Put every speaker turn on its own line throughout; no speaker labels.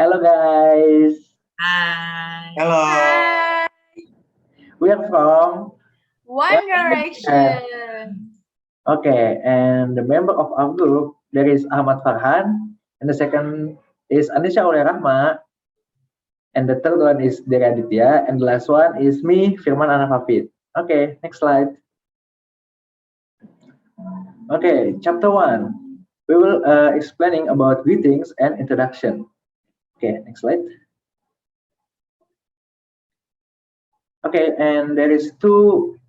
Hello guys,
Hi.
Hello.
Hi.
we are from
One
One Direction.
Direction.
Okay, and the member of our group there is Ahmad Farhan, and the second is Annisa Aulia rahma, and the third one is Derry Aditia, and the last one is me, Firman Anak Hafidh. Okay, next slide. Okay, chapter 1. We will explaining about greetings and introduction. Okay, next slide. Okay, and there is two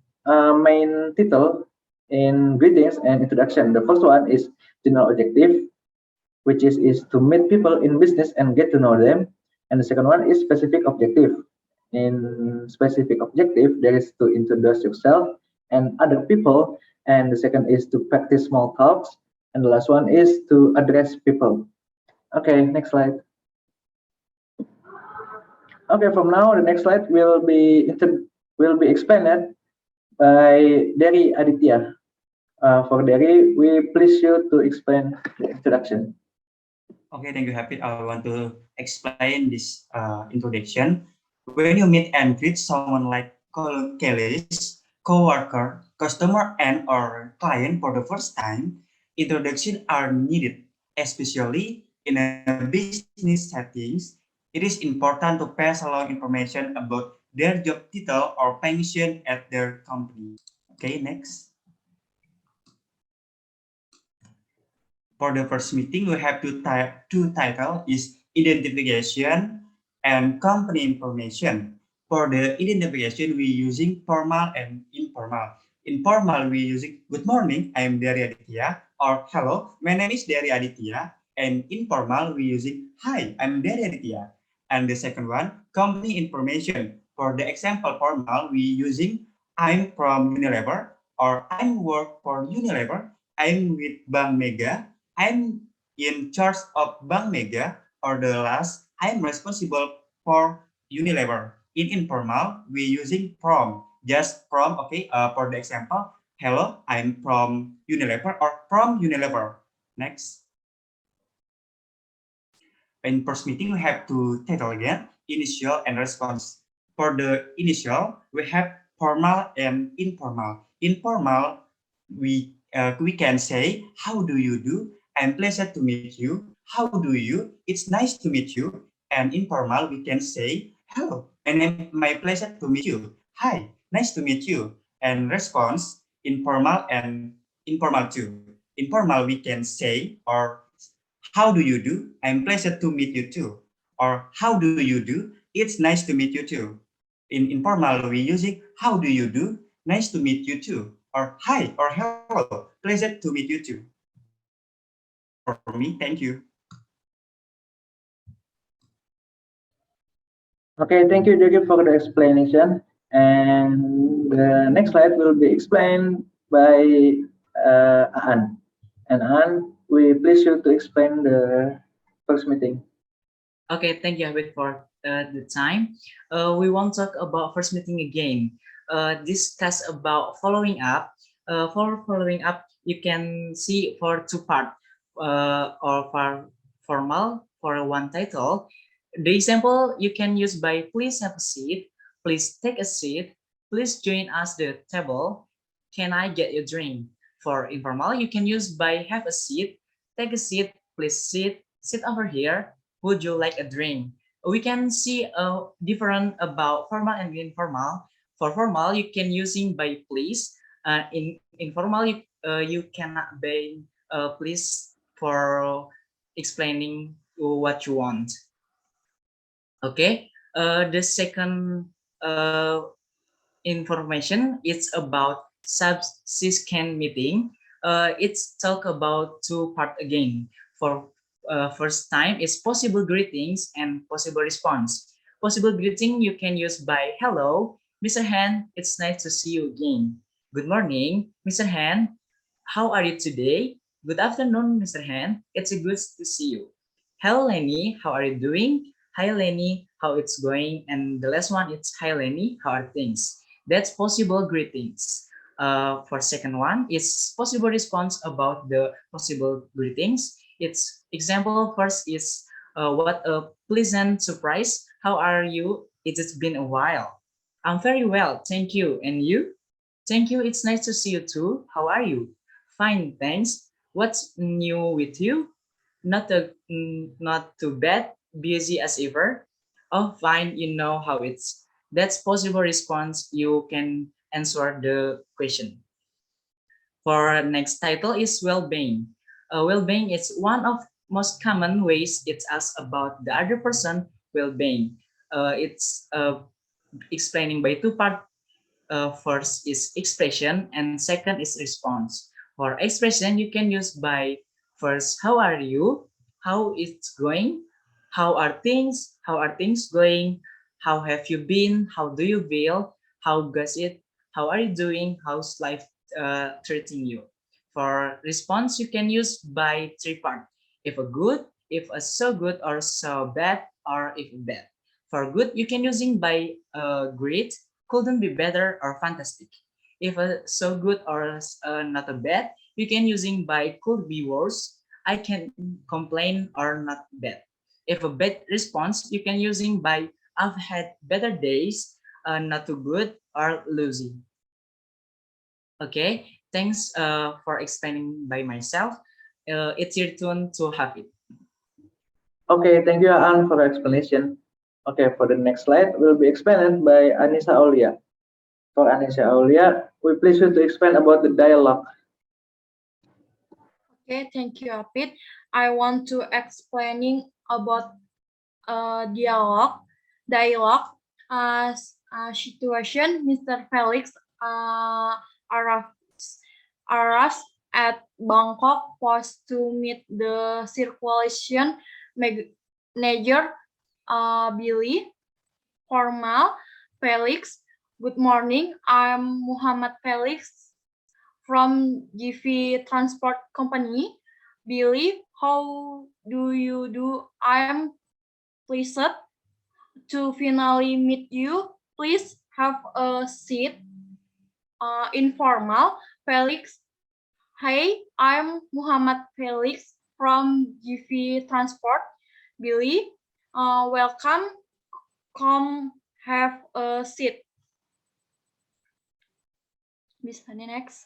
main title in greetings and introduction. The first one is general objective, which is to meet people in business and get to know them. And the second one is specific objective. In specific objective, there is to introduce yourself and other people. And the second is to practice small talks. And the last one is to address people. Okay, next slide. Okay, from now the next slide will be explained by Derry Aditya. For Derry, we please you to explain the introduction.
Okay, thank you, Hafidh. I want to explain this introduction. When you meet and greet someone like colleagues, co-worker, customer, and or client for the first time, introductions are needed, especially in a business settings. It is important to pass along information about their job title or function at their company. Okay, next. For the first meeting, we have two title is identification and company information. For the identification, we using formal and informal. Informal, we using good morning, I am Derry Aditya, or hello, my name is Derry Aditya. And informal, we using hi, I'm Derry Aditya. And the second one, company information. For the example formal, we using I'm from Unilever, or I'm work for Unilever, I'm with Bank Mega, I'm in charge of Bank Mega, or the last, I'm responsible for Unilever. In informal, we using from, just from, okay, for the example, hello, I'm from Unilever or from Unilever. Next. In first meeting, we have to title again, initial and response. For the initial, we have formal and informal. Informal, we can say, how do you do? I'm pleased to meet you. How do you? It's nice to meet you. And informal, we can say, hello, and my pleasure to meet you. Hi, nice to meet you. And response, informal and informal too. Informal, we can say, or how do you do? I'm pleased to meet you too. Or how do you do? It's nice to meet you too. In informal, we using how do you do? Nice to meet you too. Or hi or hello, pleased to meet you too. For me, thank you.
Okay, thank you, Derry, for the explanation. And the next slide will be explained by Aan. And Aan, we please you to explain the first meeting.
Okay, thank you, Hafidh, for the time. We want to talk about first meeting again. Discuss about following up. For following up, you can see for two part, or for formal for one title. The example you can use by please have a seat, please take a seat, please join us the table, can I get your drink? For informal, you can use by have a seat, take a seat, please sit over here, would you like a drink? We can see different about formal and informal. For formal, you can using by please. In informal, you cannot by please for explaining what you want. Okay. The second information is about subsystem meeting. It's talk about two part again. For first time is possible greetings and possible response. Possible greeting you can use by hello, Mr. Han, it's nice to see you again. Good morning, Mr. Han. How are you today? Good afternoon, Mr. Han. It's a good to see you. Hello, Lenny. How are you doing? Hi, Lenny. How it's going? And the last one is hi, Lenny. How are things? That's possible greetings. For second one, it's possible response about the possible greetings. Its example first is What a pleasant surprise. How are you? It's been a while. I'm very well, thank you. And you? Thank you. It's nice to see you too. How are you? Fine, thanks. What's new with you? Not too bad. Busy as ever. Oh, fine. You know how it's. That's possible response. You can answer the question. For next title is well-being. Well-being is one of most common ways it's asked about the other person well-being. It's explaining by two parts. First is expression and second is response. For expression, you can use by first, how are you? How it's going? How are things? How are things going? How have you been? How do you feel? How goes it? How are you doing? How's life treating you? For response, you can use by three part. If a good, if a so good or so bad, or if bad. For good, you can using by great, couldn't be better or fantastic. If so good or not a bad, you can using by could be worse. I can complain or not bad. If a bad response, you can using by I've had better days, not too good or losing. Okay, thanks for explaining by myself. It's your turn to have it.
Okay, thank you, An, for the explanation. Okay, for the next slide will be explained by Annisa Aulia. For Annisa Aulia, we please you to explain about the dialogue.
Okay, thank you, Hafidh. I want to explaining about dialogue situation. Mr. Felix arrives at Bangkok Post to meet the circulation manager, Billy. Formal, Felix. Good morning. I'm Muhammad Felix from GV Transport Company. Billy, how do you do? I'm pleased to finally meet you. Please have a seat. Informal, Felix. Hey, I'm Muhammad Felix from GV Transport. Billy, welcome. Come have a seat. Bisa next.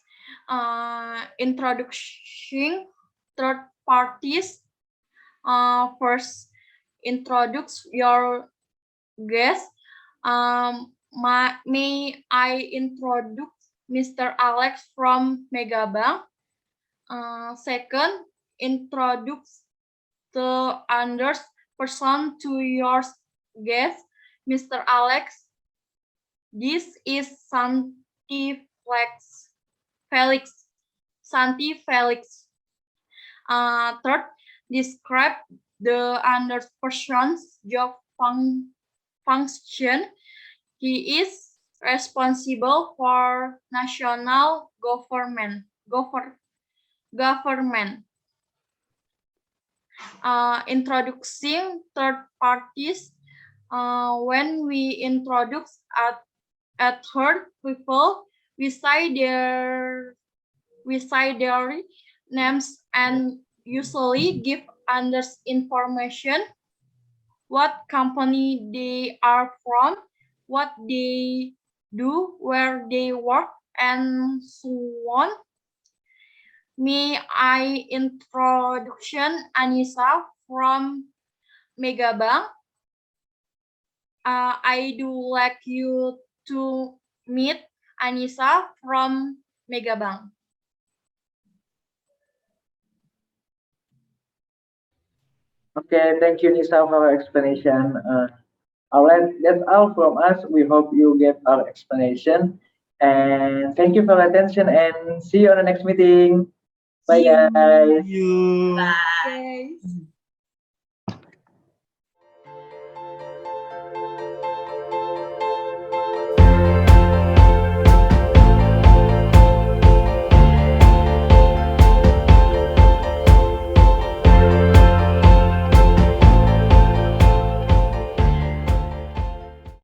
Introducing third parties. First, introduce your guest. May I introduce Mr. Alex from Megabank. Second, introduce the other person to your guest, Mr. Alex. This is Santi Felix. Santi Felix. Third, describe the other person's job function. He is responsible for national government. Introducing third parties. When we introduce at third people, we say their names and usually give others information, what company they are from, what they do, where they work, and so on. May I introduction Annisa from Megabank. I do like you to meet Annisa from Megabank.
Okay, thank you, Nisa, for our explanation. All right, that's all from us. We hope you get our explanation. And thank you for your attention and see you on the next meeting. Bye,
See you.
guys.
You.
Bye.
Okay.